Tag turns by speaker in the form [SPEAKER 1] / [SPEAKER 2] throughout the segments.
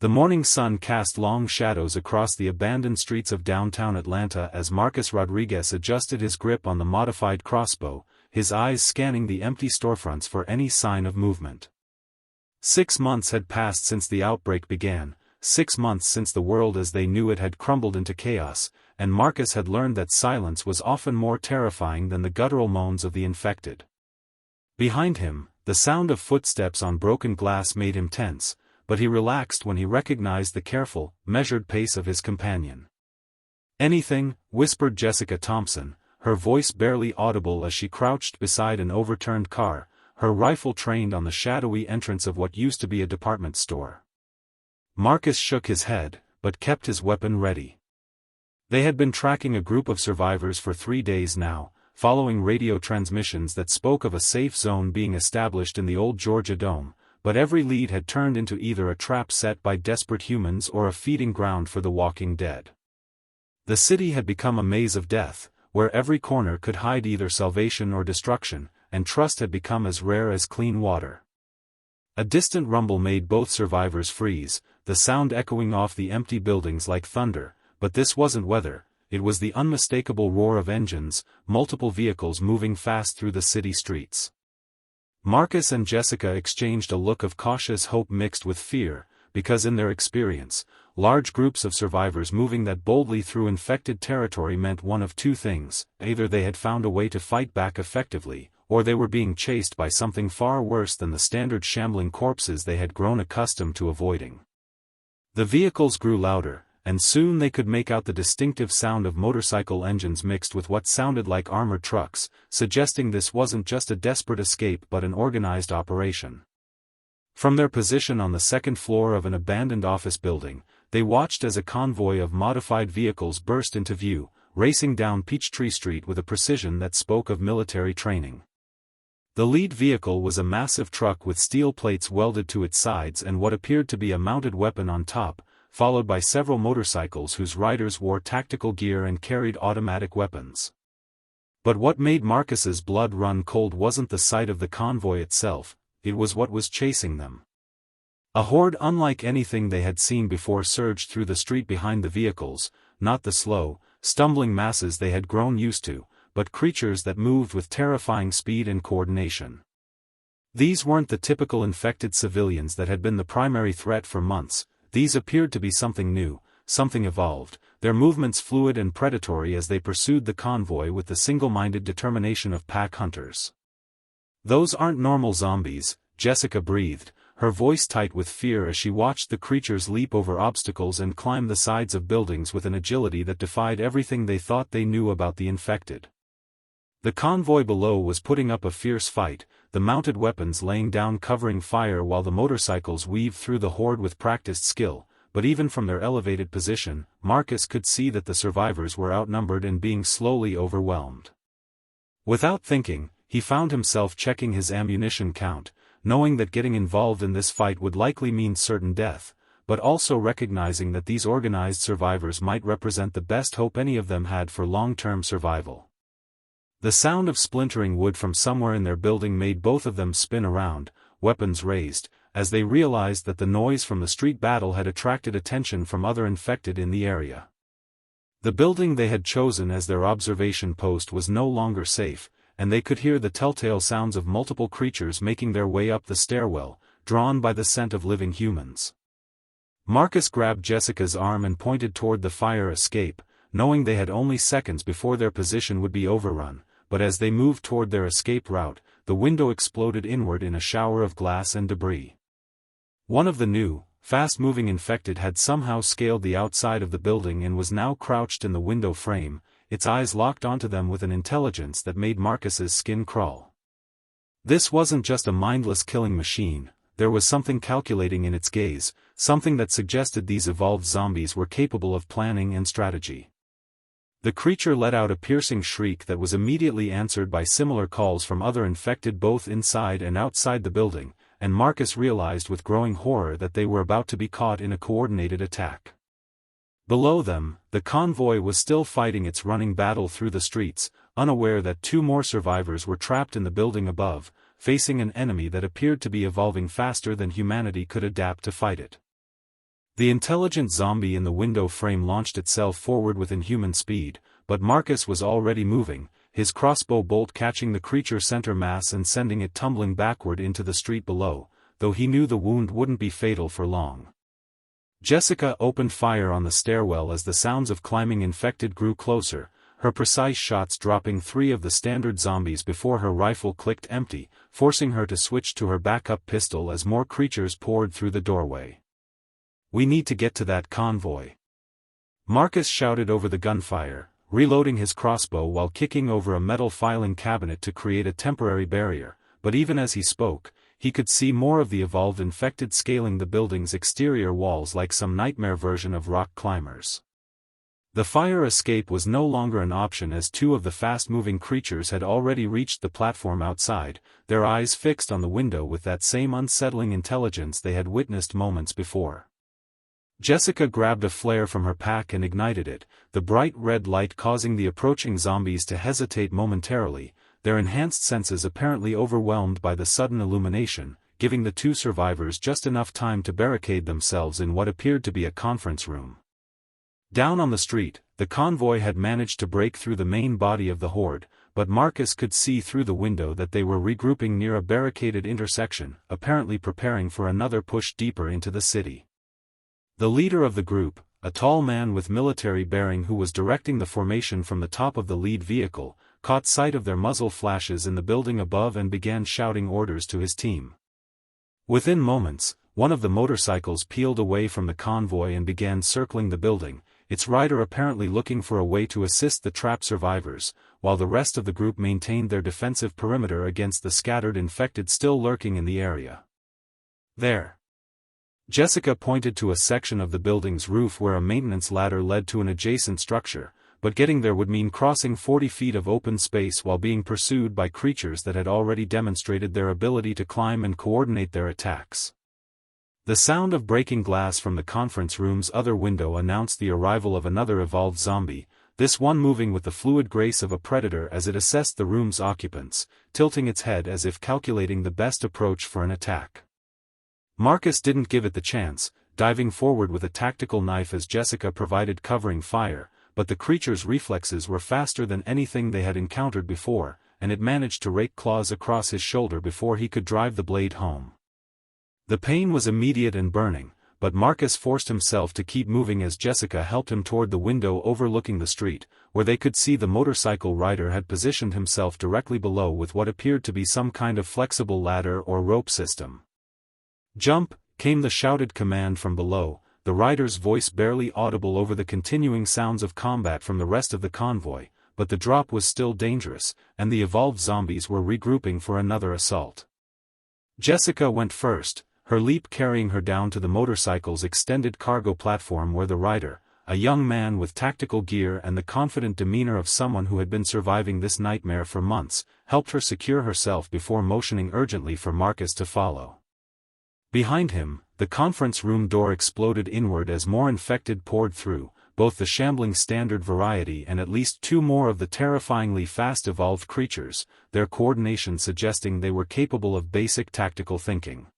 [SPEAKER 1] The morning sun cast long shadows across the abandoned streets of downtown Atlanta as Marcus Rodriguez adjusted his grip on the modified crossbow, his eyes scanning the empty storefronts for any sign of movement. 6 months had passed since the outbreak began, 6 months since the world as they knew it had crumbled into chaos, and Marcus had learned that silence was often more terrifying than the guttural moans of the infected. Behind him, the sound of footsteps on broken glass made him tense, but he relaxed when he recognized the careful, measured pace of his companion. "Anything?" whispered Jessica Thompson, her voice barely audible as she crouched beside an overturned car, her rifle trained on the shadowy entrance of what used to be a department store. Marcus shook his head, but kept his weapon ready. They had been tracking a group of survivors for 3 days now, following radio transmissions that spoke of a safe zone being established in the old Georgia Dome, but every lead had turned into either a trap set by desperate humans or a feeding ground for the walking dead. The city had become a maze of death, where every corner could hide either salvation or destruction, and trust had become as rare as clean water. A distant rumble made both survivors freeze, the sound echoing off the empty buildings like thunder, but this wasn't weather, it was the unmistakable roar of engines, multiple vehicles moving fast through the city streets. Marcus and Jessica exchanged a look of cautious hope mixed with fear, because in their experience, large groups of survivors moving that boldly through infected territory meant one of two things: either they had found a way to fight back effectively, or they were being chased by something far worse than the standard shambling corpses they had grown accustomed to avoiding. The vehicles grew louder, and soon they could make out the distinctive sound of motorcycle engines mixed with what sounded like armored trucks, suggesting this wasn't just a desperate escape but an organized operation. From their position on the second floor of an abandoned office building, they watched as a convoy of modified vehicles burst into view, racing down Peachtree Street with a precision that spoke of military training. The lead vehicle was a massive truck with steel plates welded to its sides and what appeared to be a mounted weapon on top, followed by several motorcycles whose riders wore tactical gear and carried automatic weapons. But what made Marcus's blood run cold wasn't the sight of the convoy itself, it was what was chasing them. A horde unlike anything they had seen before surged through the street behind the vehicles, not the slow, stumbling masses they had grown used to, but creatures that moved with terrifying speed and coordination. These weren't the typical infected civilians that had been the primary threat for months. These appeared to be something new, something evolved, their movements fluid and predatory as they pursued the convoy with the single-minded determination of pack hunters. "Those aren't normal zombies," Jessica breathed, her voice tight with fear as she watched the creatures leap over obstacles and climb the sides of buildings with an agility that defied everything they thought they knew about the infected. The convoy below was putting up a fierce fight, the mounted weapons laying down covering fire while the motorcycles weaved through the horde with practiced skill, but even from their elevated position, Marcus could see that the survivors were outnumbered and being slowly overwhelmed. Without thinking, he found himself checking his ammunition count, knowing that getting involved in this fight would likely mean certain death, but also recognizing that these organized survivors might represent the best hope any of them had for long-term survival. The sound of splintering wood from somewhere in their building made both of them spin around, weapons raised, as they realized that the noise from the street battle had attracted attention from other infected in the area. The building they had chosen as their observation post was no longer safe, and they could hear the telltale sounds of multiple creatures making their way up the stairwell, drawn by the scent of living humans. Marcus grabbed Jessica's arm and pointed toward the fire escape, knowing they had only seconds before their position would be overrun, but as they moved toward their escape route, the window exploded inward in a shower of glass and debris. One of the new, fast-moving infected had somehow scaled the outside of the building and was now crouched in the window frame, its eyes locked onto them with an intelligence that made Marcus's skin crawl. This wasn't just a mindless killing machine, there was something calculating in its gaze, something that suggested these evolved zombies were capable of planning and strategy. The creature let out a piercing shriek that was immediately answered by similar calls from other infected both inside and outside the building, and Marcus realized with growing horror that they were about to be caught in a coordinated attack. Below them, the convoy was still fighting its running battle through the streets, unaware that 2 more survivors were trapped in the building above, facing an enemy that appeared to be evolving faster than humanity could adapt to fight it. The intelligent zombie in the window frame launched itself forward with inhuman speed, but Marcus was already moving, his crossbow bolt catching the creature's center mass and sending it tumbling backward into the street below, though he knew the wound wouldn't be fatal for long. Jessica opened fire on the stairwell as the sounds of climbing infected grew closer, her precise shots dropping 3 of the standard zombies before her rifle clicked empty, forcing her to switch to her backup pistol as more creatures poured through the doorway. "We need to get to that convoy," Marcus shouted over the gunfire, reloading his crossbow while kicking over a metal filing cabinet to create a temporary barrier, but even as he spoke, he could see more of the evolved infected scaling the building's exterior walls like some nightmare version of rock climbers. The fire escape was no longer an option as 2 of the fast-moving creatures had already reached the platform outside, their eyes fixed on the window with that same unsettling intelligence they had witnessed moments before. Jessica grabbed a flare from her pack and ignited it, the bright red light causing the approaching zombies to hesitate momentarily, their enhanced senses apparently overwhelmed by the sudden illumination, giving the 2 survivors just enough time to barricade themselves in what appeared to be a conference room. Down on the street, the convoy had managed to break through the main body of the horde, but Marcus could see through the window that they were regrouping near a barricaded intersection, apparently preparing for another push deeper into the city. The leader of the group, a tall man with military bearing who was directing the formation from the top of the lead vehicle, caught sight of their muzzle flashes in the building above and began shouting orders to his team. Within moments, one of the motorcycles peeled away from the convoy and began circling the building, its rider apparently looking for a way to assist the trapped survivors, while the rest of the group maintained their defensive perimeter against the scattered infected still lurking in the area. "There." Jessica pointed to a section of the building's roof where a maintenance ladder led to an adjacent structure, but getting there would mean crossing 40 feet of open space while being pursued by creatures that had already demonstrated their ability to climb and coordinate their attacks. The sound of breaking glass from the conference room's other window announced the arrival of another evolved zombie, this one moving with the fluid grace of a predator as it assessed the room's occupants, tilting its head as if calculating the best approach for an attack. Marcus didn't give it the chance, diving forward with a tactical knife as Jessica provided covering fire, but the creature's reflexes were faster than anything they had encountered before, and it managed to rake claws across his shoulder before he could drive the blade home. The pain was immediate and burning, but Marcus forced himself to keep moving as Jessica helped him toward the window overlooking the street, where they could see the motorcycle rider had positioned himself directly below with what appeared to be some kind of flexible ladder or rope system. "Jump!" came the shouted command from below, the rider's voice barely audible over the continuing sounds of combat from the rest of the convoy, but the drop was still dangerous, and the evolved zombies were regrouping for another assault. Jessica went first, her leap carrying her down to the motorcycle's extended cargo platform where the rider, a young man with tactical gear and the confident demeanor of someone who had been surviving this nightmare for months, helped her secure herself before motioning urgently for Marcus to follow. Behind him, the conference room door exploded inward as more infected poured through, both the shambling standard variety and at least 2 more of the terrifyingly fast evolved creatures, their coordination suggesting they were capable of basic tactical thinking.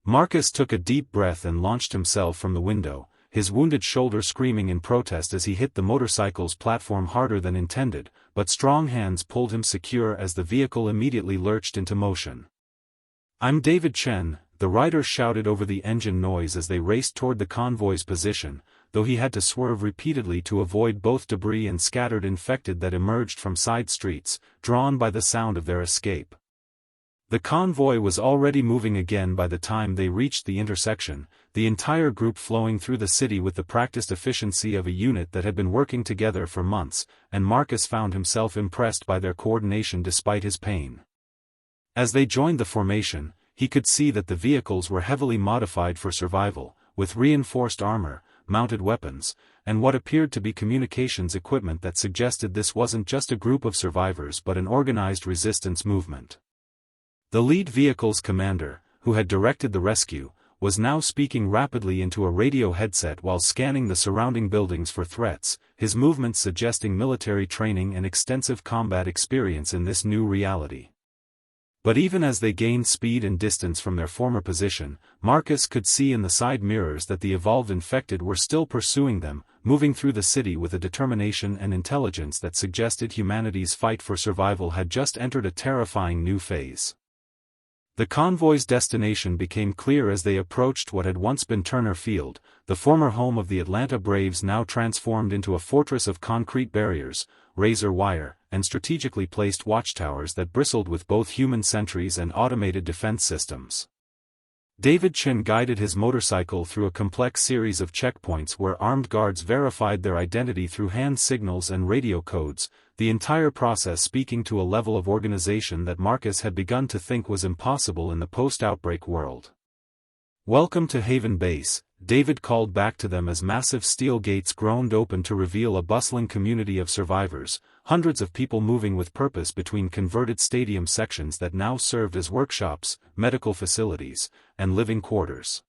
[SPEAKER 1] Marcus took a deep breath and launched himself from the window, his wounded shoulder screaming in protest as he hit the motorcycle's platform harder than intended, but strong hands pulled him secure as the vehicle immediately lurched into motion. "I'm David Chen," the rider shouted over the engine noise as they raced toward the convoy's position, though he had to swerve repeatedly to avoid both debris and scattered infected that emerged from side streets, drawn by the sound of their escape. The convoy was already moving again by the time they reached the intersection, the entire group flowing through the city with the practiced efficiency of a unit that had been working together for months, and Marcus found himself impressed by their coordination despite his pain. As they joined the formation, he could see that the vehicles were heavily modified for survival, with reinforced armor, mounted weapons, and what appeared to be communications equipment that suggested this wasn't just a group of survivors but an organized resistance movement. The lead vehicle's commander, who had directed the rescue, was now speaking rapidly into a radio headset while scanning the surrounding buildings for threats, his movements suggesting military training and extensive combat experience in this new reality. But even as they gained speed and distance from their former position, Marcus could see in the side mirrors that the evolved infected were still pursuing them, moving through the city with a determination and intelligence that suggested humanity's fight for survival had just entered a terrifying new phase. The convoy's destination became clear as they approached what had once been Turner Field, the former home of the Atlanta Braves, now transformed into a fortress of concrete barriers, razor wire, and strategically placed watchtowers that bristled with both human sentries and automated defense systems. David Chin guided his motorcycle through a complex series of checkpoints where armed guards verified their identity through hand signals and radio codes, the entire process speaking to a level of organization that Marcus had begun to think was impossible in the post-outbreak world. "Welcome to Haven Base," David called back to them as massive steel gates groaned open to reveal a bustling community of survivors, hundreds of people moving with purpose between converted stadium sections that now served as workshops, medical facilities, and living quarters.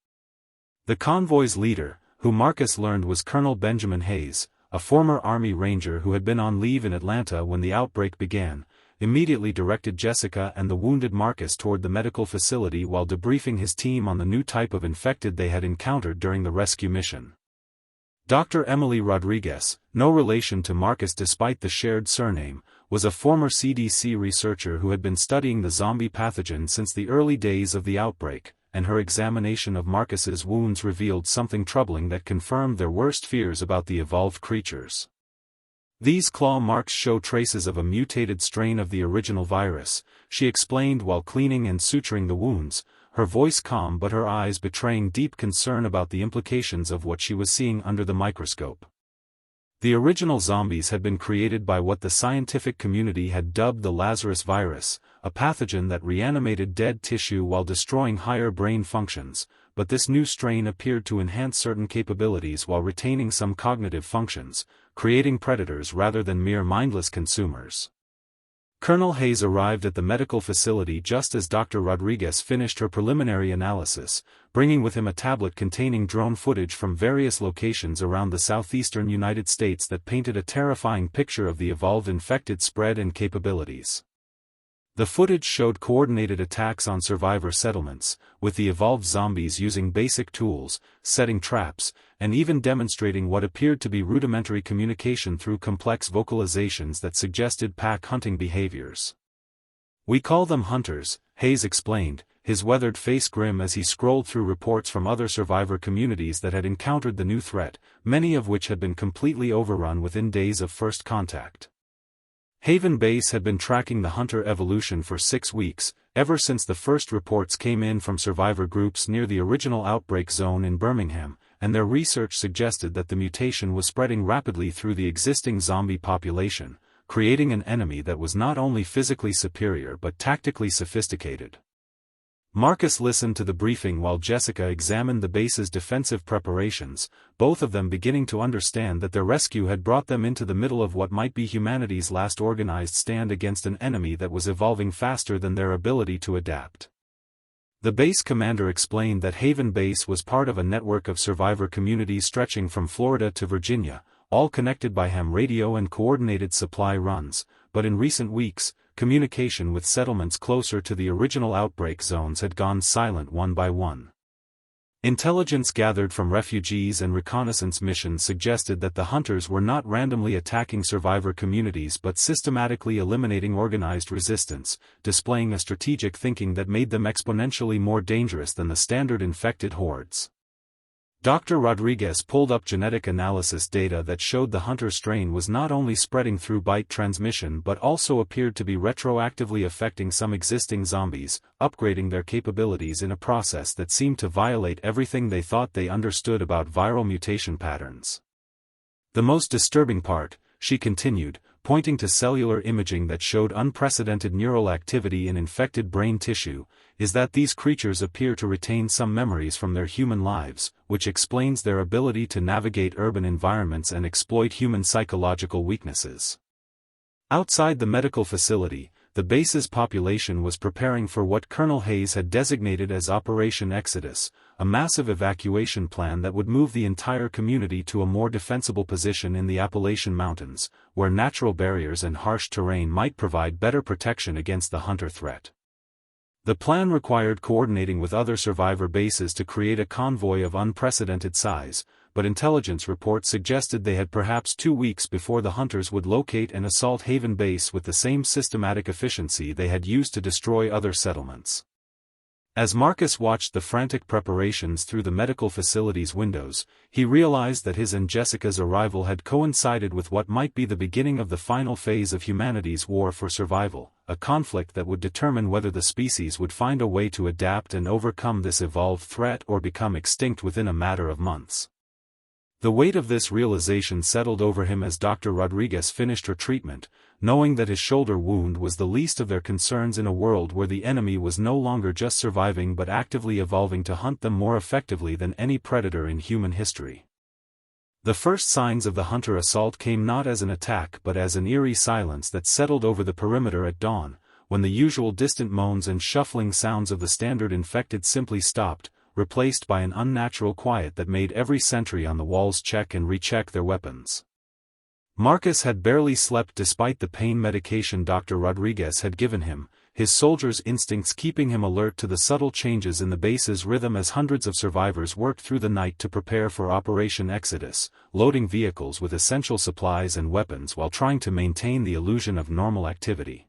[SPEAKER 1] The convoy's leader, who Marcus learned was Colonel Benjamin Hayes, a former Army Ranger who had been on leave in Atlanta when the outbreak began, immediately directed Jessica and the wounded Marcus toward the medical facility while debriefing his team on the new type of infected they had encountered during the rescue mission. Dr. Emily Rodriguez, no relation to Marcus despite the shared surname, was a former CDC researcher who had been studying the zombie pathogen since the early days of the outbreak, and her examination of Marcus's wounds revealed something troubling that confirmed their worst fears about the evolved creatures. "These claw marks show traces of a mutated strain of the original virus," she explained while cleaning and suturing the wounds, her voice calm but her eyes betraying deep concern about the implications of what she was seeing under the microscope. The original zombies had been created by what the scientific community had dubbed the Lazarus virus, a pathogen that reanimated dead tissue while destroying higher brain functions, but this new strain appeared to enhance certain capabilities while retaining some cognitive functions, creating predators rather than mere mindless consumers. Colonel Hayes arrived at the medical facility just as Dr. Rodriguez finished her preliminary analysis, bringing with him a tablet containing drone footage from various locations around the southeastern United States that painted a terrifying picture of the evolved infected spread and capabilities. The footage showed coordinated attacks on survivor settlements, with the evolved zombies using basic tools, setting traps, and even demonstrating what appeared to be rudimentary communication through complex vocalizations that suggested pack hunting behaviors. "We call them hunters," Hayes explained, his weathered face grim as he scrolled through reports from other survivor communities that had encountered the new threat, many of which had been completely overrun within days of first contact. Haven Base had been tracking the hunter evolution for 6 weeks, ever since the first reports came in from survivor groups near the original outbreak zone in Birmingham, and their research suggested that the mutation was spreading rapidly through the existing zombie population, creating an enemy that was not only physically superior but tactically sophisticated. Marcus listened to the briefing while Jessica examined the base's defensive preparations, both of them beginning to understand that their rescue had brought them into the middle of what might be humanity's last organized stand against an enemy that was evolving faster than their ability to adapt. The base commander explained that Haven Base was part of a network of survivor communities stretching from Florida to Virginia, all connected by ham radio and coordinated supply runs, but in recent weeks, communication with settlements closer to the original outbreak zones had gone silent one by one. Intelligence gathered from refugees and reconnaissance missions suggested that the hunters were not randomly attacking survivor communities but systematically eliminating organized resistance, displaying a strategic thinking that made them exponentially more dangerous than the standard infected hordes. Dr. Rodriguez pulled up genetic analysis data that showed the hunter strain was not only spreading through bite transmission but also appeared to be retroactively affecting some existing zombies, upgrading their capabilities in a process that seemed to violate everything they thought they understood about viral mutation patterns. "The most disturbing part," she continued, pointing to cellular imaging that showed unprecedented neural activity in infected brain tissue, is that these creatures appear to retain some memories from their human lives, which explains their ability to navigate urban environments and exploit human psychological weaknesses. Outside the medical facility, the base's population was preparing for what Colonel Hayes had designated as Operation Exodus, a massive evacuation plan that would move the entire community to a more defensible position in the Appalachian Mountains, where natural barriers and harsh terrain might provide better protection against the hunter threat. The plan required coordinating with other survivor bases to create a convoy of unprecedented size, but intelligence reports suggested they had perhaps 2 weeks before the hunters would locate and assault Haven Base with the same systematic efficiency they had used to destroy other settlements. As Marcus watched the frantic preparations through the medical facility's windows, he realized that his and Jessica's arrival had coincided with what might be the beginning of the final phase of humanity's war for survival, a conflict that would determine whether the species would find a way to adapt and overcome this evolved threat or become extinct within a matter of months. The weight of this realization settled over him as Dr. Rodriguez finished her treatment, knowing that his shoulder wound was the least of their concerns in a world where the enemy was no longer just surviving but actively evolving to hunt them more effectively than any predator in human history. The first signs of the hunter assault came not as an attack but as an eerie silence that settled over the perimeter at dawn, when the usual distant moans and shuffling sounds of the standard infected simply stopped, replaced by an unnatural quiet that made every sentry on the walls check and recheck their weapons. Marcus had barely slept despite the pain medication Dr. Rodriguez had given him, his soldier's instincts keeping him alert to the subtle changes in the base's rhythm as hundreds of survivors worked through the night to prepare for Operation Exodus, loading vehicles with essential supplies and weapons while trying to maintain the illusion of normal activity.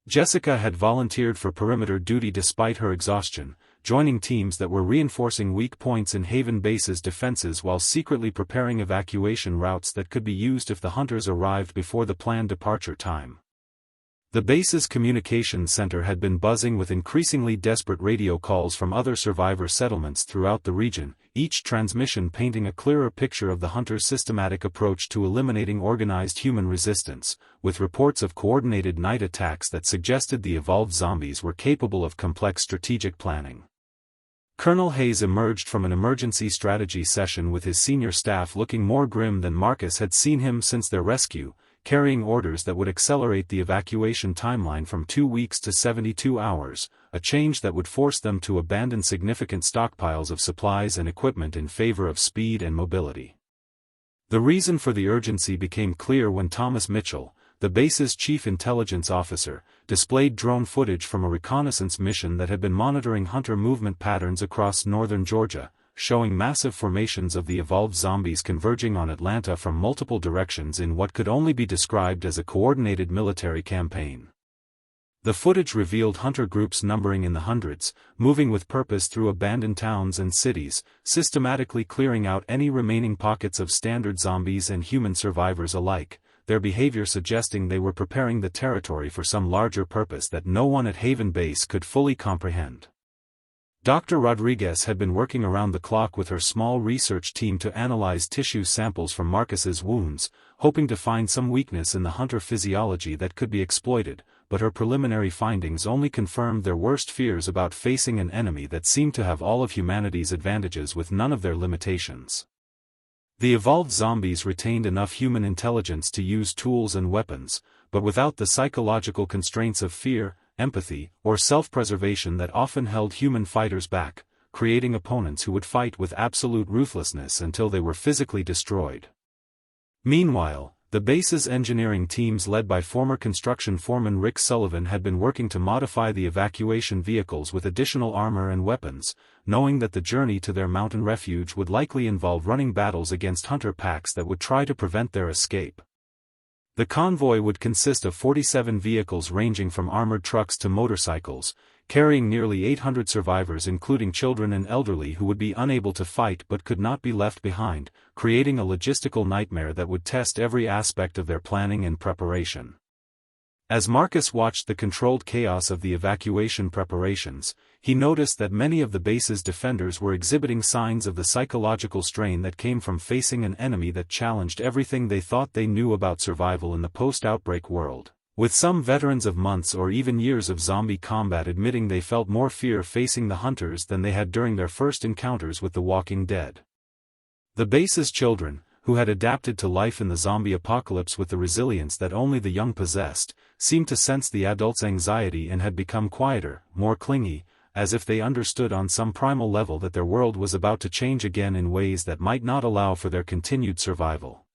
[SPEAKER 1] Jessica had volunteered for perimeter duty despite her exhaustion, joining teams that were reinforcing weak points in Haven Base's defenses while secretly preparing evacuation routes that could be used if the hunters arrived before the planned departure time. The base's communications center had been buzzing with increasingly desperate radio calls from other survivor settlements throughout the region, each transmission painting a clearer picture of the hunters' systematic approach to eliminating organized human resistance, with reports of coordinated night attacks that suggested the evolved zombies were capable of complex strategic planning. Colonel Hayes emerged from an emergency strategy session with his senior staff looking more grim than Marcus had seen him since their rescue, carrying orders that would accelerate the evacuation timeline from 2 weeks to 72 hours, a change that would force them to abandon significant stockpiles of supplies and equipment in favor of speed and mobility. The reason for the urgency became clear when Thomas Mitchell, the base's chief intelligence officer, displayed drone footage from a reconnaissance mission that had been monitoring hunter movement patterns across northern Georgia, showing massive formations of the evolved zombies converging on Atlanta from multiple directions in what could only be described as a coordinated military campaign. The footage revealed hunter groups numbering in the hundreds, moving with purpose through abandoned towns and cities, systematically clearing out any remaining pockets of standard zombies and human survivors alike, their behavior suggesting they were preparing the territory for some larger purpose that no one at Haven Base could fully comprehend. Dr. Rodriguez had been working around the clock with her small research team to analyze tissue samples from Marcus's wounds, hoping to find some weakness in the hunter physiology that could be exploited, but her preliminary findings only confirmed their worst fears about facing an enemy that seemed to have all of humanity's advantages with none of their limitations. The evolved zombies retained enough human intelligence to use tools and weapons, but without the psychological constraints of fear, empathy, or self-preservation that often held human fighters back, creating opponents who would fight with absolute ruthlessness until they were physically destroyed. Meanwhile, the base's engineering teams led by former construction foreman Rick Sullivan had been working to modify the evacuation vehicles with additional armor and weapons, knowing that the journey to their mountain refuge would likely involve running battles against hunter packs that would try to prevent their escape. The convoy would consist of 47 vehicles ranging from armored trucks to motorcycles, carrying nearly 800 survivors including children and elderly who would be unable to fight but could not be left behind, creating a logistical nightmare that would test every aspect of their planning and preparation. As Marcus watched the controlled chaos of the evacuation preparations, he noticed that many of the base's defenders were exhibiting signs of the psychological strain that came from facing an enemy that challenged everything they thought they knew about survival in the post-outbreak world, with some veterans of months or even years of zombie combat admitting they felt more fear facing the hunters than they had during their first encounters with the Walking Dead. The base's children, who had adapted to life in the zombie apocalypse with the resilience that only the young possessed, seemed to sense the adults' anxiety and had become quieter, more clingy, as if they understood on some primal level that their world was about to change again in ways that might not allow for their continued survival.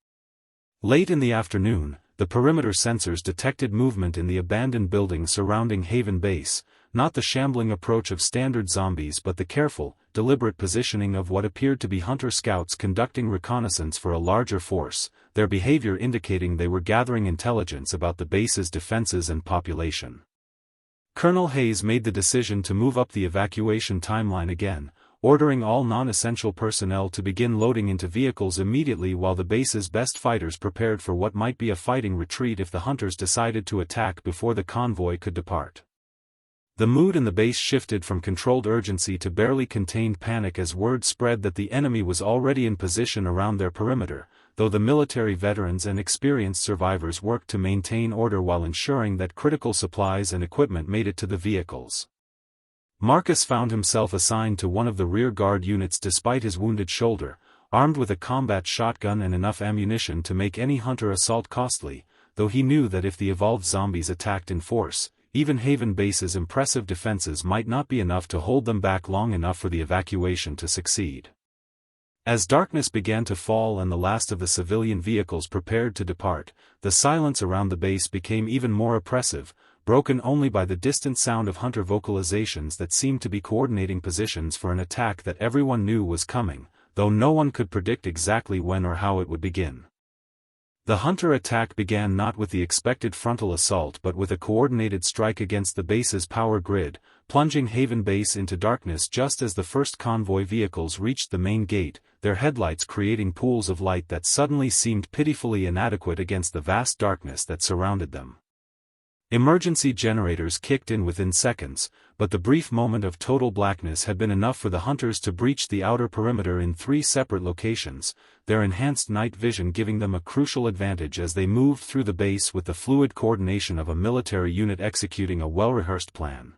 [SPEAKER 1] Late in the afternoon, the perimeter sensors detected movement in the abandoned buildings surrounding Haven Base, not the shambling approach of standard zombies but the careful, deliberate positioning of what appeared to be hunter scouts conducting reconnaissance for a larger force, their behavior indicating they were gathering intelligence about the base's defenses and population. Colonel Hayes made the decision to move up the evacuation timeline again, ordering all non-essential personnel to begin loading into vehicles immediately while the base's best fighters prepared for what might be a fighting retreat if the hunters decided to attack before the convoy could depart. The mood in the base shifted from controlled urgency to barely contained panic as word spread that the enemy was already in position around their perimeter, though the military veterans and experienced survivors worked to maintain order while ensuring that critical supplies and equipment made it to the vehicles. Marcus found himself assigned to one of the rear guard units despite his wounded shoulder, armed with a combat shotgun and enough ammunition to make any hunter assault costly, though he knew that if the evolved zombies attacked in force, even Haven Base's impressive defenses might not be enough to hold them back long enough for the evacuation to succeed. As darkness began to fall and the last of the civilian vehicles prepared to depart, the silence around the base became even more oppressive, broken only by the distant sound of hunter vocalizations that seemed to be coordinating positions for an attack that everyone knew was coming, though no one could predict exactly when or how it would begin. The hunter attack began not with the expected frontal assault but with a coordinated strike against the base's power grid, plunging Haven Base into darkness just as the first convoy vehicles reached the main gate, their headlights creating pools of light that suddenly seemed pitifully inadequate against the vast darkness that surrounded them. Emergency generators kicked in within seconds, but the brief moment of total blackness had been enough for the hunters to breach the outer perimeter in 3 separate locations, their enhanced night vision giving them a crucial advantage as they moved through the base with the fluid coordination of a military unit executing a well-rehearsed plan.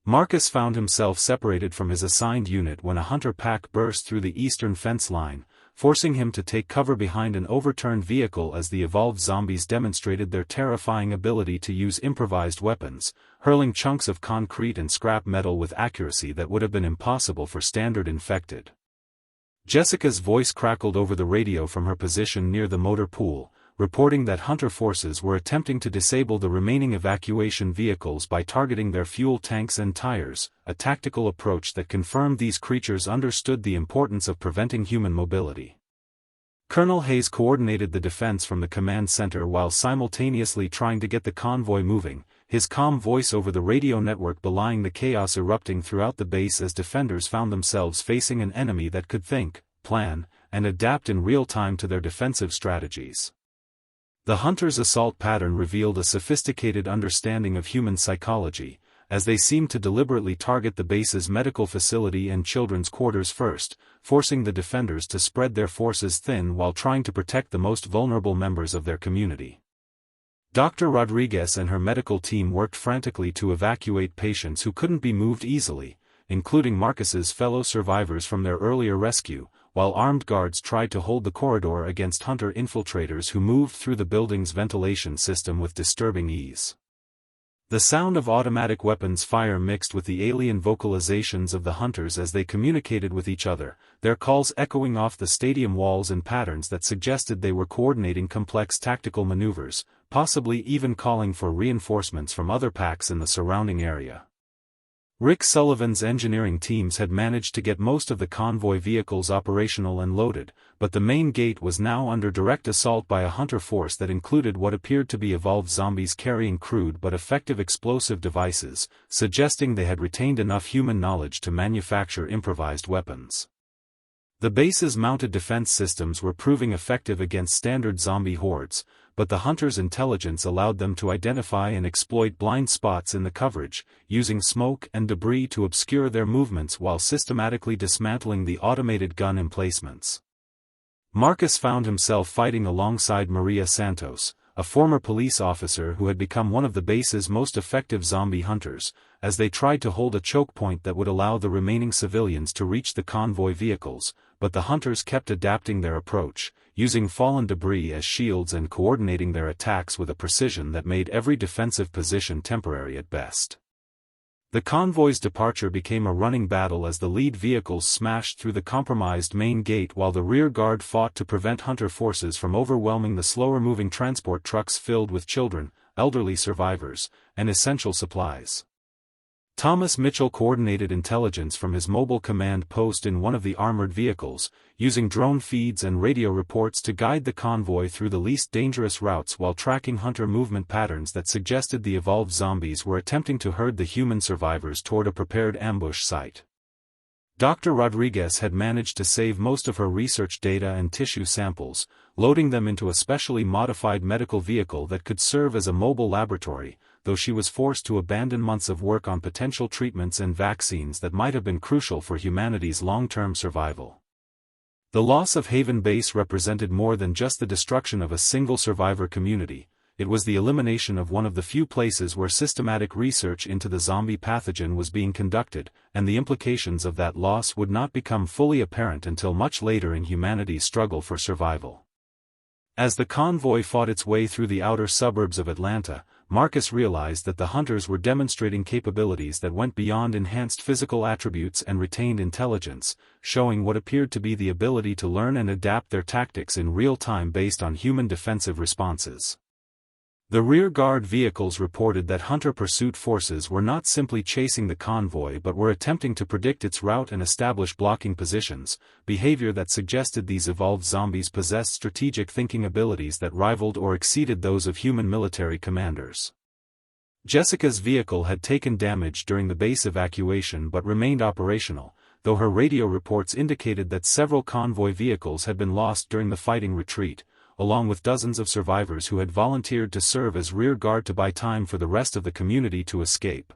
[SPEAKER 1] Marcus found himself separated from his assigned unit when a hunter pack burst through the eastern fence line, forcing him to take cover behind an overturned vehicle as the evolved zombies demonstrated their terrifying ability to use improvised weapons, hurling chunks of concrete and scrap metal with accuracy that would have been impossible for standard infected. Jessica's voice crackled over the radio from her position near the motor pool, reporting that hunter forces were attempting to disable the remaining evacuation vehicles by targeting their fuel tanks and tires, a tactical approach that confirmed these creatures understood the importance of preventing human mobility. Colonel Hayes coordinated the defense from the command center while simultaneously trying to get the convoy moving, his calm voice over the radio network belying the chaos erupting throughout the base as defenders found themselves facing an enemy that could think, plan, and adapt in real time to their defensive strategies. The hunters' assault pattern revealed a sophisticated understanding of human psychology, as they seemed to deliberately target the base's medical facility and children's quarters first, forcing the defenders to spread their forces thin while trying to protect the most vulnerable members of their community. Dr. Rodriguez and her medical team worked frantically to evacuate patients who couldn't be moved easily, including Marcus's fellow survivors from their earlier rescue, while armed guards tried to hold the corridor against hunter infiltrators who moved through the building's ventilation system with disturbing ease. The sound of automatic weapons fire mixed with the alien vocalizations of the hunters as they communicated with each other, their calls echoing off the stadium walls in patterns that suggested they were coordinating complex tactical maneuvers, possibly even calling for reinforcements from other packs in the surrounding area. Rick Sullivan's engineering teams had managed to get most of the convoy vehicles operational and loaded, but the main gate was now under direct assault by a hunter force that included what appeared to be evolved zombies carrying crude but effective explosive devices, suggesting they had retained enough human knowledge to manufacture improvised weapons. The base's mounted defense systems were proving effective against standard zombie hordes, but the hunters' intelligence allowed them to identify and exploit blind spots in the coverage, using smoke and debris to obscure their movements while systematically dismantling the automated gun emplacements. Marcus found himself fighting alongside Maria Santos, a former police officer who had become one of the base's most effective zombie hunters, as they tried to hold a choke point that would allow the remaining civilians to reach the convoy vehicles, but the hunters kept adapting their approach, using fallen debris as shields and coordinating their attacks with a precision that made every defensive position temporary at best. The convoy's departure became a running battle as the lead vehicles smashed through the compromised main gate while the rear guard fought to prevent hunter forces from overwhelming the slower-moving transport trucks filled with children, elderly survivors, and essential supplies. Thomas Mitchell coordinated intelligence from his mobile command post in one of the armored vehicles, using drone feeds and radio reports to guide the convoy through the least dangerous routes while tracking hunter movement patterns that suggested the evolved zombies were attempting to herd the human survivors toward a prepared ambush site. Dr. Rodriguez had managed to save most of her research data and tissue samples, loading them into a specially modified medical vehicle that could serve as a mobile laboratory, though she was forced to abandon months of work on potential treatments and vaccines that might have been crucial for humanity's long-term survival. The loss of Haven Base represented more than just the destruction of a single survivor community. It was the elimination of one of the few places where systematic research into the zombie pathogen was being conducted, and the implications of that loss would not become fully apparent until much later in humanity's struggle for survival. As the convoy fought its way through the outer suburbs of Atlanta, Marcus realized that the hunters were demonstrating capabilities that went beyond enhanced physical attributes and retained intelligence, showing what appeared to be the ability to learn and adapt their tactics in real time based on human defensive responses. The rear-guard vehicles reported that hunter pursuit forces were not simply chasing the convoy but were attempting to predict its route and establish blocking positions, behavior that suggested these evolved zombies possessed strategic thinking abilities that rivaled or exceeded those of human military commanders. Jessica's vehicle had taken damage during the base evacuation but remained operational, though her radio reports indicated that several convoy vehicles had been lost during the fighting retreat, along with dozens of survivors who had volunteered to serve as rear guard to buy time for the rest of the community to escape.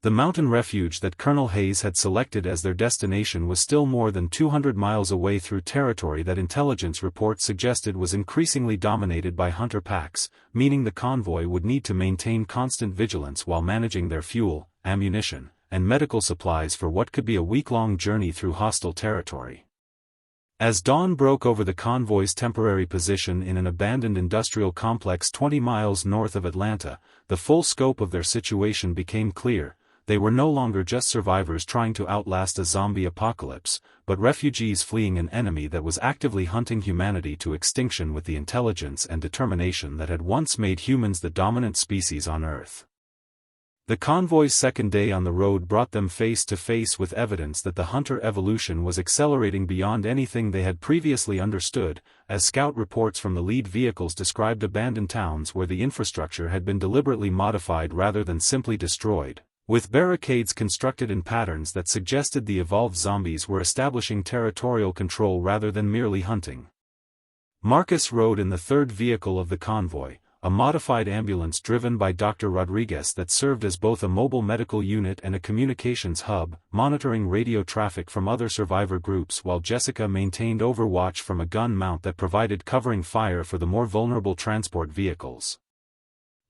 [SPEAKER 1] The mountain refuge that Colonel Hayes had selected as their destination was still more than 200 miles away through territory that intelligence reports suggested was increasingly dominated by hunter packs, meaning the convoy would need to maintain constant vigilance while managing their fuel, ammunition, and medical supplies for what could be a week-long journey through hostile territory. As dawn broke over the convoy's temporary position in an abandoned industrial complex 20 miles north of Atlanta, the full scope of their situation became clear. They were no longer just survivors trying to outlast a zombie apocalypse, but refugees fleeing an enemy that was actively hunting humanity to extinction with the intelligence and determination that had once made humans the dominant species on Earth. The convoy's second day on the road brought them face to face with evidence that the hunter evolution was accelerating beyond anything they had previously understood, as scout reports from the lead vehicles described abandoned towns where the infrastructure had been deliberately modified rather than simply destroyed, with barricades constructed in patterns that suggested the evolved zombies were establishing territorial control rather than merely hunting. Marcus rode in the third vehicle of the convoy, a modified ambulance driven by Dr. Rodriguez that served as both a mobile medical unit and a communications hub, monitoring radio traffic from other survivor groups while Jessica maintained overwatch from a gun mount that provided covering fire for the more vulnerable transport vehicles.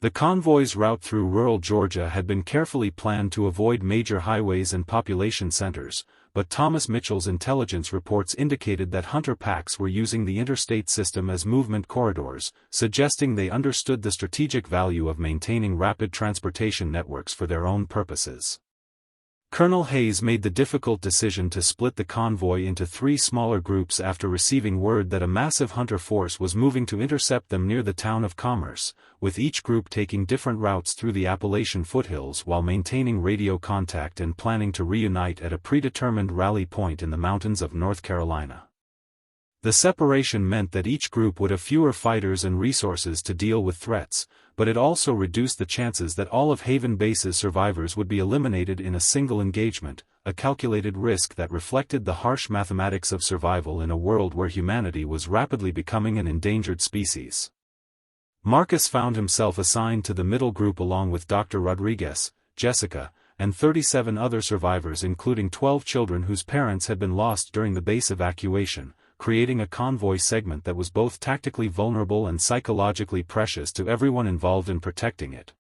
[SPEAKER 1] The convoy's route through rural Georgia had been carefully planned to avoid major highways and population centers, but Thomas Mitchell's intelligence reports indicated that hunter packs were using the interstate system as movement corridors, suggesting they understood the strategic value of maintaining rapid transportation networks for their own purposes. Colonel Hayes made the difficult decision to split the convoy into 3 smaller groups after receiving word that a massive hunter force was moving to intercept them near the town of Commerce, with each group taking different routes through the Appalachian foothills while maintaining radio contact and planning to reunite at a predetermined rally point in the mountains of North Carolina. The separation meant that each group would have fewer fighters and resources to deal with threats, but it also reduced the chances that all of Haven Base's survivors would be eliminated in a single engagement, a calculated risk that reflected the harsh mathematics of survival in a world where humanity was rapidly becoming an endangered species. Marcus found himself assigned to the middle group along with Dr. Rodriguez, Jessica, and 37 other survivors including 12 children whose parents had been lost during the base evacuation, creating a convoy segment that was both tactically vulnerable and psychologically precious to everyone involved in protecting it.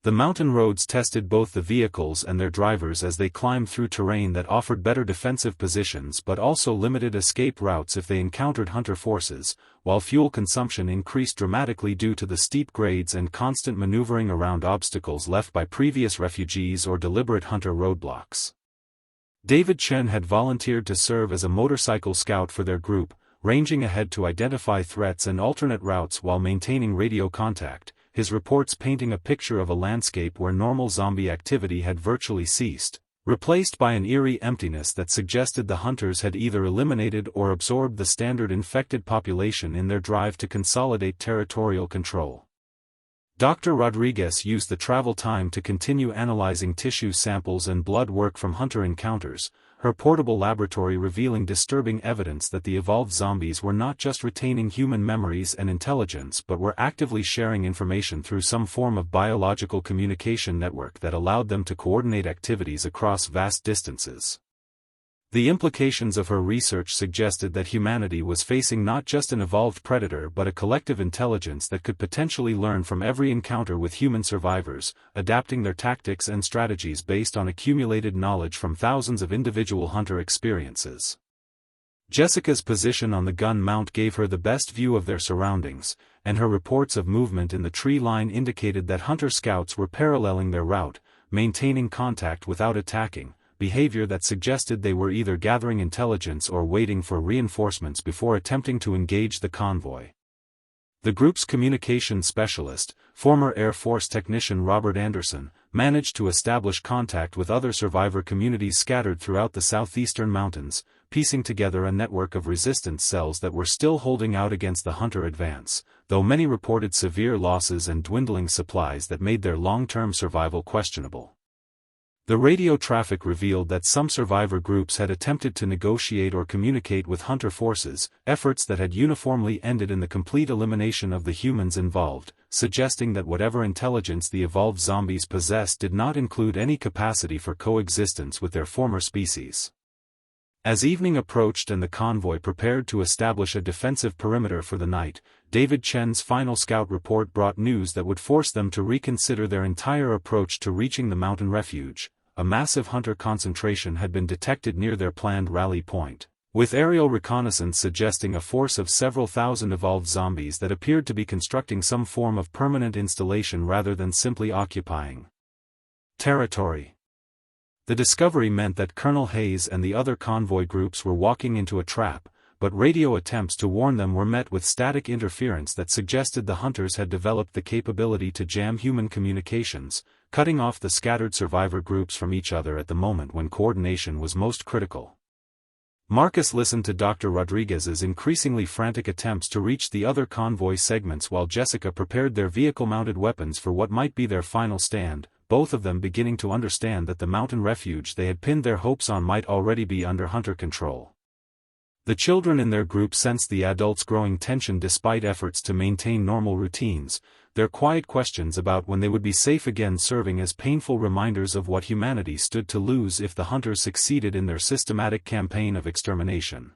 [SPEAKER 1] The mountain roads tested both the vehicles and their drivers as they climbed through terrain that offered better defensive positions but also limited escape routes if they encountered hunter forces, while fuel consumption increased dramatically due to the steep grades and constant maneuvering around obstacles left by previous refugees or deliberate hunter roadblocks. David Chen had volunteered to serve as a motorcycle scout for their group, ranging ahead to identify threats and alternate routes while maintaining radio contact, his reports painting a picture of a landscape where normal zombie activity had virtually ceased, replaced by an eerie emptiness that suggested the hunters had either eliminated or absorbed the standard infected population in their drive to consolidate territorial control. Dr. Rodriguez used the travel time to continue analyzing tissue samples and blood work from hunter encounters, her portable laboratory revealing disturbing evidence that the evolved zombies were not just retaining human memories and intelligence but were actively sharing information through some form of biological communication network that allowed them to coordinate activities across vast distances. The implications of her research suggested that humanity was facing not just an evolved predator but a collective intelligence that could potentially learn from every encounter with human survivors, adapting their tactics and strategies based on accumulated knowledge from thousands of individual hunter experiences. Jessica's position on the gun mount gave her the best view of their surroundings, and her reports of movement in the tree line indicated that hunter scouts were paralleling their route, maintaining contact without attacking, behavior that suggested they were either gathering intelligence or waiting for reinforcements before attempting to engage the convoy. The group's communication specialist, former Air Force technician Robert Anderson, managed to establish contact with other survivor communities scattered throughout the southeastern mountains, piecing together a network of resistance cells that were still holding out against the hunter advance, though many reported severe losses and dwindling supplies that made their long-term survival questionable. The radio traffic revealed that some survivor groups had attempted to negotiate or communicate with hunter forces, efforts that had uniformly ended in the complete elimination of the humans involved, suggesting that whatever intelligence the evolved zombies possessed did not include any capacity for coexistence with their former species. As evening approached and the convoy prepared to establish a defensive perimeter for the night, David Chen's final scout report brought news that would force them to reconsider their entire approach to reaching the mountain refuge. A massive hunter concentration had been detected near their planned rally point, with aerial reconnaissance suggesting a force of several thousand evolved zombies that appeared to be constructing some form of permanent installation rather than simply occupying territory. The discovery meant that Colonel Hayes and the other convoy groups were walking into a trap, but radio attempts to warn them were met with static interference that suggested the hunters had developed the capability to jam human communications, cutting off the scattered survivor groups from each other at the moment when coordination was most critical. Marcus listened to Dr. Rodriguez's increasingly frantic attempts to reach the other convoy segments while Jessica prepared their vehicle-mounted weapons for what might be their final stand, both of them beginning to understand that the mountain refuge they had pinned their hopes on might already be under hunter control. The children in their group sensed the adults' growing tension despite efforts to maintain normal routines, their quiet questions about when they would be safe again serving as painful reminders of what humanity stood to lose if the hunters succeeded in their systematic campaign of extermination.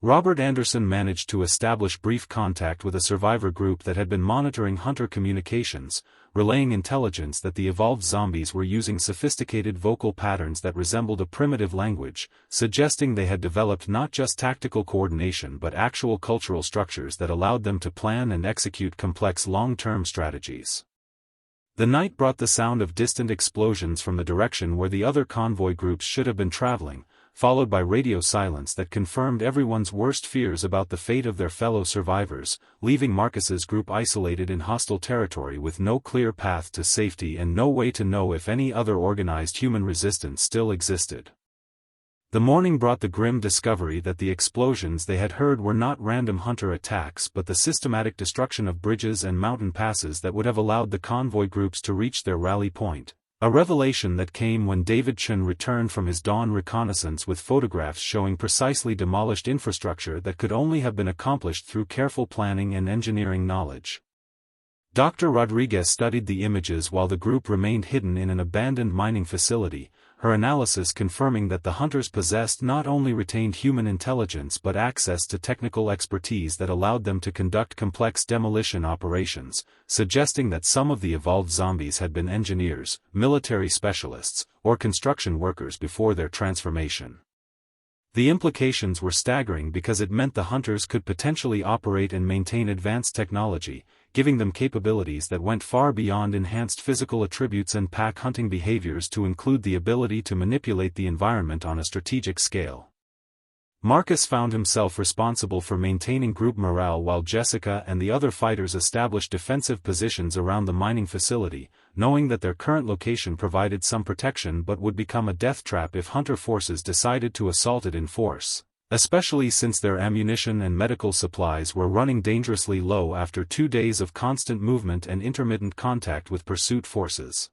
[SPEAKER 1] Robert Anderson managed to establish brief contact with a survivor group that had been monitoring hunter communications, relaying intelligence that the evolved zombies were using sophisticated vocal patterns that resembled a primitive language, suggesting they had developed not just tactical coordination but actual cultural structures that allowed them to plan and execute complex long-term strategies. The night brought the sound of distant explosions from the direction where the other convoy groups should have been traveling, followed by radio silence that confirmed everyone's worst fears about the fate of their fellow survivors, leaving Marcus's group isolated in hostile territory with no clear path to safety and no way to know if any other organized human resistance still existed. The morning brought the grim discovery that the explosions they had heard were not random hunter attacks but the systematic destruction of bridges and mountain passes that would have allowed the convoy groups to reach their rally point. A revelation that came when David Chen returned from his dawn reconnaissance with photographs showing precisely demolished infrastructure that could only have been accomplished through careful planning and engineering knowledge. Dr. Rodriguez studied the images while the group remained hidden in an abandoned mining facility, her analysis confirming that the hunters possessed not only retained human intelligence but access to technical expertise that allowed them to conduct complex demolition operations, suggesting that some of the evolved zombies had been engineers, military specialists, or construction workers before their transformation. The implications were staggering because it meant the hunters could potentially operate and maintain advanced technology, giving them capabilities that went far beyond enhanced physical attributes and pack hunting behaviors to include the ability to manipulate the environment on a strategic scale. Marcus found himself responsible for maintaining group morale while Jessica and the other fighters established defensive positions around the mining facility, knowing that their current location provided some protection but would become a death trap if Hunter forces decided to assault it in force, especially since their ammunition and medical supplies were running dangerously low after 2 days of constant movement and intermittent contact with pursuit forces.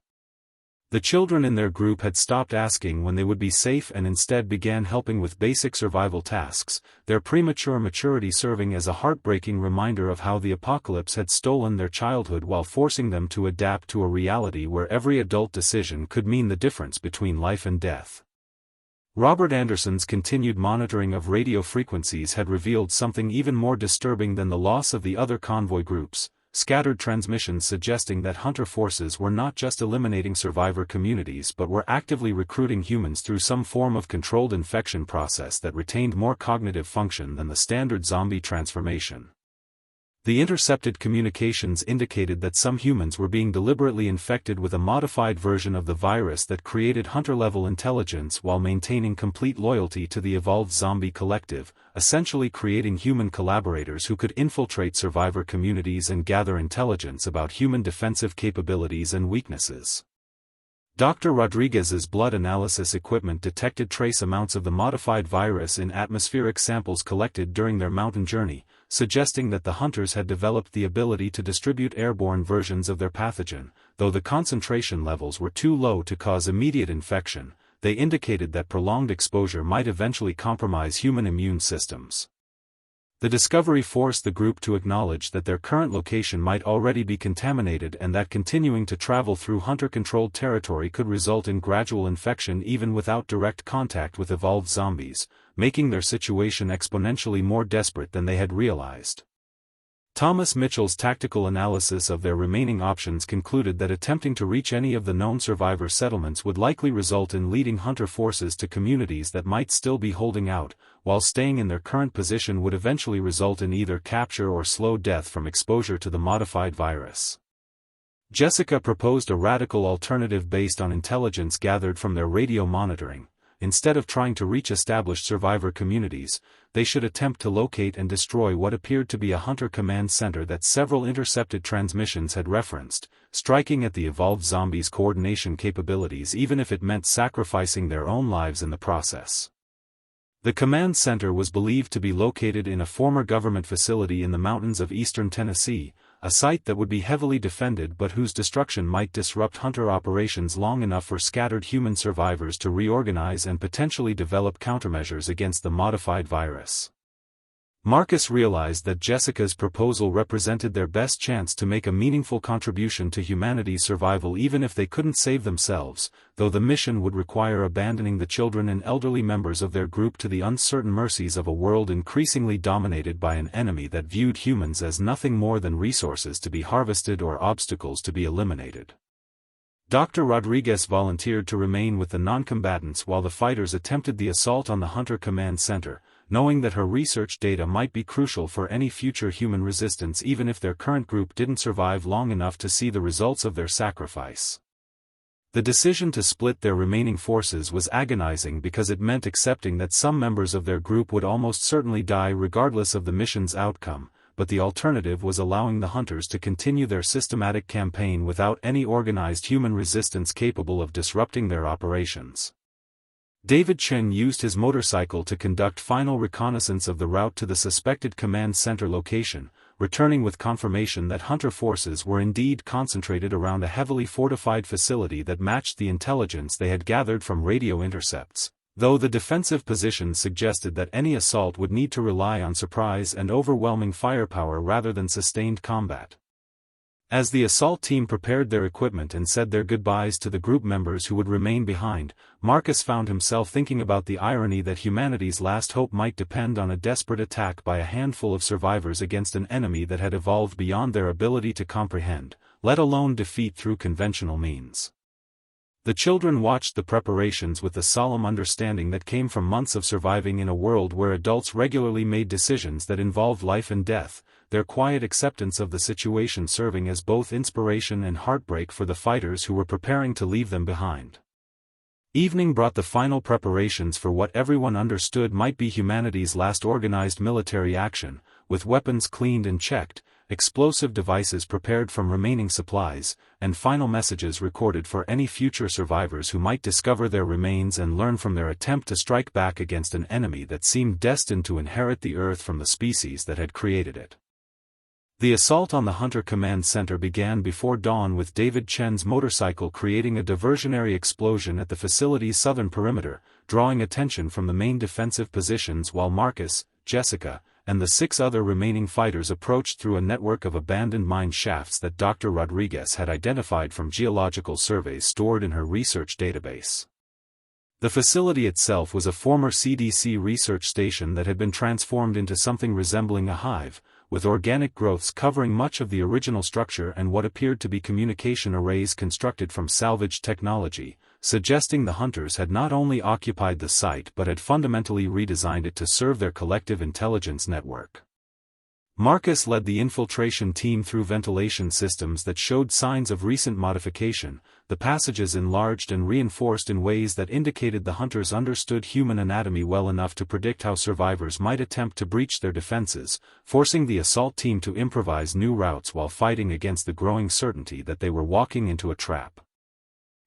[SPEAKER 1] The children in their group had stopped asking when they would be safe and instead began helping with basic survival tasks, their premature maturity serving as a heartbreaking reminder of how the apocalypse had stolen their childhood while forcing them to adapt to a reality where every adult decision could mean the difference between life and death. Robert Anderson's continued monitoring of radio frequencies had revealed something even more disturbing than the loss of the other convoy groups. Scattered transmissions suggesting that Hunter forces were not just eliminating survivor communities but were actively recruiting humans through some form of controlled infection process that retained more cognitive function than the standard zombie transformation. The intercepted communications indicated that some humans were being deliberately infected with a modified version of the virus that created Hunter-level intelligence while maintaining complete loyalty to the evolved zombie collective, essentially creating human collaborators who could infiltrate survivor communities and gather intelligence about human defensive capabilities and weaknesses. Dr. Rodriguez's blood analysis equipment detected trace amounts of the modified virus in atmospheric samples collected during their mountain journey, suggesting that the hunters had developed the ability to distribute airborne versions of their pathogen. Though the concentration levels were too low to cause immediate infection, they indicated that prolonged exposure might eventually compromise human immune systems. The discovery forced the group to acknowledge that their current location might already be contaminated and that continuing to travel through Hunter-controlled territory could result in gradual infection even without direct contact with evolved zombies, making their situation exponentially more desperate than they had realized. Thomas Mitchell's tactical analysis of their remaining options concluded that attempting to reach any of the known survivor settlements would likely result in leading Hunter forces to communities that might still be holding out, while staying in their current position would eventually result in either capture or slow death from exposure to the modified virus. Jessica proposed a radical alternative based on intelligence gathered from their radio monitoring. Instead of trying to reach established survivor communities, they should attempt to locate and destroy what appeared to be a Hunter command center that several intercepted transmissions had referenced, striking at the evolved zombies' coordination capabilities even if it meant sacrificing their own lives in the process. The command center was believed to be located in a former government facility in the mountains of eastern Tennessee, a site that would be heavily defended but whose destruction might disrupt Hunter operations long enough for scattered human survivors to reorganize and potentially develop countermeasures against the modified virus. Marcus realized that Jessica's proposal represented their best chance to make a meaningful contribution to humanity's survival even if they couldn't save themselves, though the mission would require abandoning the children and elderly members of their group to the uncertain mercies of a world increasingly dominated by an enemy that viewed humans as nothing more than resources to be harvested or obstacles to be eliminated. Dr. Rodriguez volunteered to remain with the non-combatants while the fighters attempted the assault on the Hunter Command Center, knowing that her research data might be crucial for any future human resistance even if their current group didn't survive long enough to see the results of their sacrifice. The decision to split their remaining forces was agonizing because it meant accepting that some members of their group would almost certainly die regardless of the mission's outcome, but the alternative was allowing the hunters to continue their systematic campaign without any organized human resistance capable of disrupting their operations. David Chen used his motorcycle to conduct final reconnaissance of the route to the suspected command center location, returning with confirmation that Hunter forces were indeed concentrated around a heavily fortified facility that matched the intelligence they had gathered from radio intercepts, though the defensive position suggested that any assault would need to rely on surprise and overwhelming firepower rather than sustained combat. As the assault team prepared their equipment and said their goodbyes to the group members who would remain behind, Marcus found himself thinking about the irony that humanity's last hope might depend on a desperate attack by a handful of survivors against an enemy that had evolved beyond their ability to comprehend, let alone defeat through conventional means. The children watched the preparations with the solemn understanding that came from months of surviving in a world where adults regularly made decisions that involved life and death, their quiet acceptance of the situation serving as both inspiration and heartbreak for the fighters who were preparing to leave them behind. Evening brought the final preparations for what everyone understood might be humanity's last organized military action, with weapons cleaned and checked, explosive devices prepared from remaining supplies, and final messages recorded for any future survivors who might discover their remains and learn from their attempt to strike back against an enemy that seemed destined to inherit the Earth from the species that had created it. The assault on the Hunter Command Center began before dawn, with David Chen's motorcycle creating a diversionary explosion at the facility's southern perimeter, drawing attention from the main defensive positions while Marcus, Jessica, and the 6 other remaining fighters approached through a network of abandoned mine shafts that Dr. Rodriguez had identified from geological surveys stored in her research database. The facility itself was a former CDC research station that had been transformed into something resembling a hive, with organic growths covering much of the original structure and what appeared to be communication arrays constructed from salvaged technology, suggesting the hunters had not only occupied the site but had fundamentally redesigned it to serve their collective intelligence network. Marcus led the infiltration team through ventilation systems that showed signs of recent modification, the passages enlarged and reinforced in ways that indicated the hunters understood human anatomy well enough to predict how survivors might attempt to breach their defenses, forcing the assault team to improvise new routes while fighting against the growing certainty that they were walking into a trap.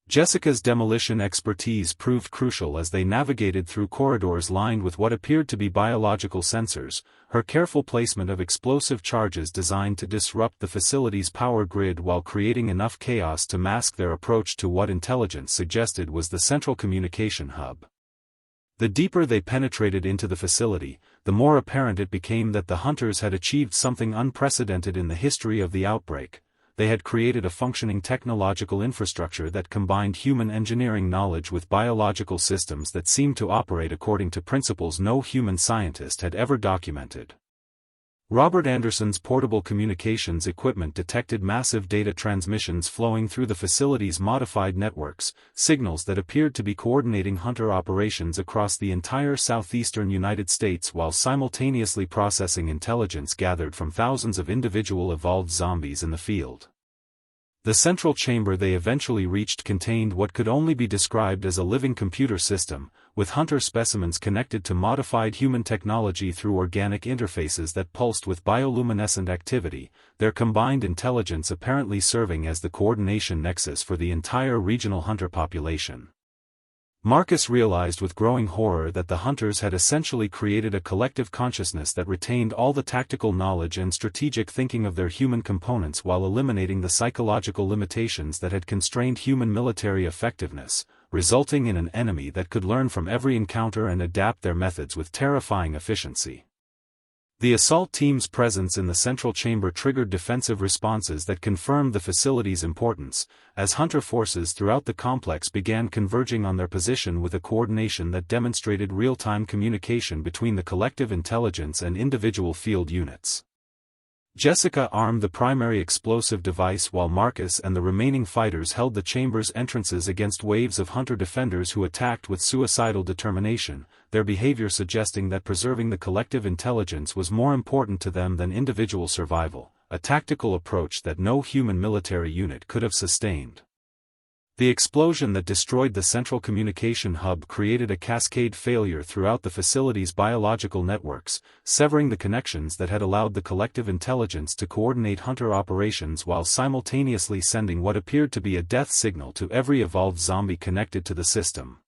[SPEAKER 1] Jessica's demolition expertise proved crucial as they navigated through corridors lined with what appeared to be biological sensors, her careful placement of explosive charges designed to disrupt the facility's power grid while creating enough chaos to mask their approach to what intelligence suggested was the central communication hub. The deeper they penetrated into the facility, the more apparent it became that the hunters had achieved something unprecedented in the history of the outbreak. They had created a functioning technological infrastructure that combined human engineering knowledge with biological systems that seemed to operate according to principles no human scientist had ever documented. Robert Anderson's portable communications equipment detected massive data transmissions flowing through the facility's modified networks, signals that appeared to be coordinating hunter operations across the entire southeastern United States while simultaneously processing intelligence gathered from thousands of individual evolved zombies in the field. The central chamber they eventually reached contained what could only be described as a living computer system, with hunter specimens connected to modified human technology through organic interfaces that pulsed with bioluminescent activity, their combined intelligence apparently serving as the coordination nexus for the entire regional hunter population. Marcus realized with growing horror that the hunters had essentially created a collective consciousness that retained all the tactical knowledge and strategic thinking of their human components while eliminating the psychological limitations that had constrained human military effectiveness, resulting in an enemy that could learn from every encounter and adapt their methods with terrifying efficiency. The assault team's presence in the central chamber triggered defensive responses that confirmed the facility's importance, as hunter forces throughout the complex began converging on their position with a coordination that demonstrated real-time communication between the collective intelligence and individual field units. Jessica armed the primary explosive device while Marcus and the remaining fighters held the chamber's entrances against waves of hunter defenders who attacked with suicidal determination, their behavior suggesting that preserving the collective intelligence was more important to them than individual survival, a tactical approach that no human military unit could have sustained. The explosion that destroyed the central communication hub created a cascade failure throughout the facility's biological networks, severing the connections that had allowed the collective intelligence to coordinate hunter operations while simultaneously sending what appeared to be a death signal to every evolved zombie connected to the system.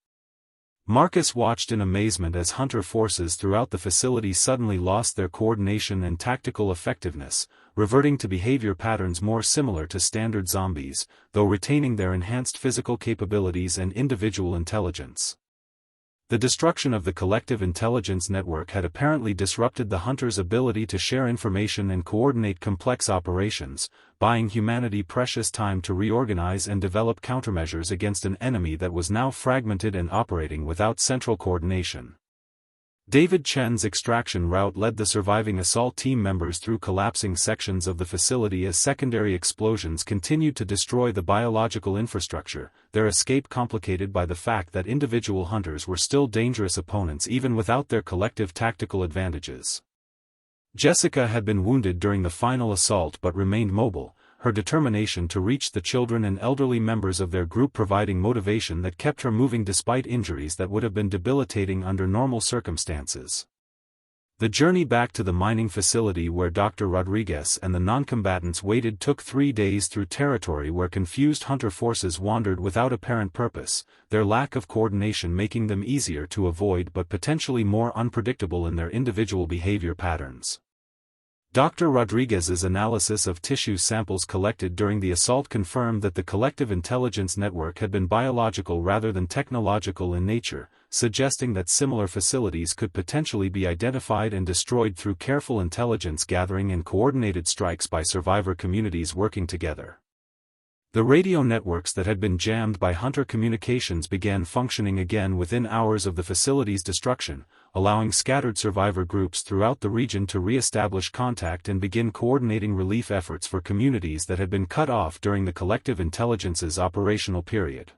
[SPEAKER 1] Marcus watched in amazement as hunter forces throughout the facility suddenly lost their coordination and tactical effectiveness, reverting to behavior patterns more similar to standard zombies, though retaining their enhanced physical capabilities and individual intelligence. The destruction of the collective intelligence network had apparently disrupted the hunters' ability to share information and coordinate complex operations, buying humanity precious time to reorganize and develop countermeasures against an enemy that was now fragmented and operating without central coordination. David Chen's extraction route led the surviving assault team members through collapsing sections of the facility as secondary explosions continued to destroy the biological infrastructure, their escape complicated by the fact that individual hunters were still dangerous opponents even without their collective tactical advantages. Jessica had been wounded during the final assault but remained mobile, her determination to reach the children and elderly members of their group providing motivation that kept her moving despite injuries that would have been debilitating under normal circumstances. The journey back to the mining facility where Dr. Rodriguez and the noncombatants waited took 3 days through territory where confused hunter forces wandered without apparent purpose, their lack of coordination making them easier to avoid but potentially more unpredictable in their individual behavior patterns. Dr. Rodriguez's analysis of tissue samples collected during the assault confirmed that the collective intelligence network had been biological rather than technological in nature, suggesting that similar facilities could potentially be identified and destroyed through careful intelligence gathering and coordinated strikes by survivor communities working together. The radio networks that had been jammed by hunter communications began functioning again within hours of the facility's destruction, allowing scattered survivor groups throughout the region to re-establish contact and begin coordinating relief efforts for communities that had been cut off during the collective intelligence's operational period.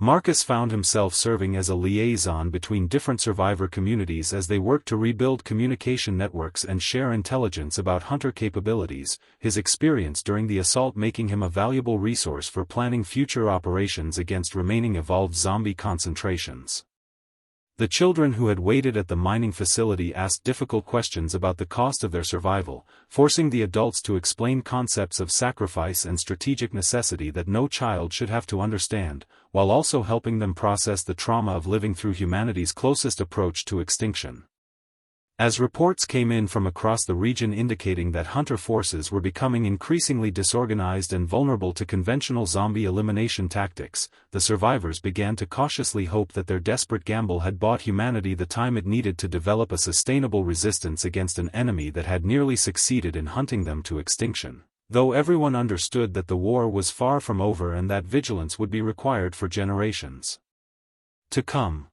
[SPEAKER 1] Marcus found himself serving as a liaison between different survivor communities as they worked to rebuild communication networks and share intelligence about hunter capabilities, his experience during the assault making him a valuable resource for planning future operations against remaining evolved zombie concentrations. The children who had waited at the mining facility asked difficult questions about the cost of their survival, forcing the adults to explain concepts of sacrifice and strategic necessity that no child should have to understand, while also helping them process the trauma of living through humanity's closest approach to extinction. As reports came in from across the region indicating that hunter forces were becoming increasingly disorganized and vulnerable to conventional zombie elimination tactics, the survivors began to cautiously hope that their desperate gamble had bought humanity the time it needed to develop a sustainable resistance against an enemy that had nearly succeeded in hunting them to extinction, though everyone understood that the war was far from over and that vigilance would be required for generations to come.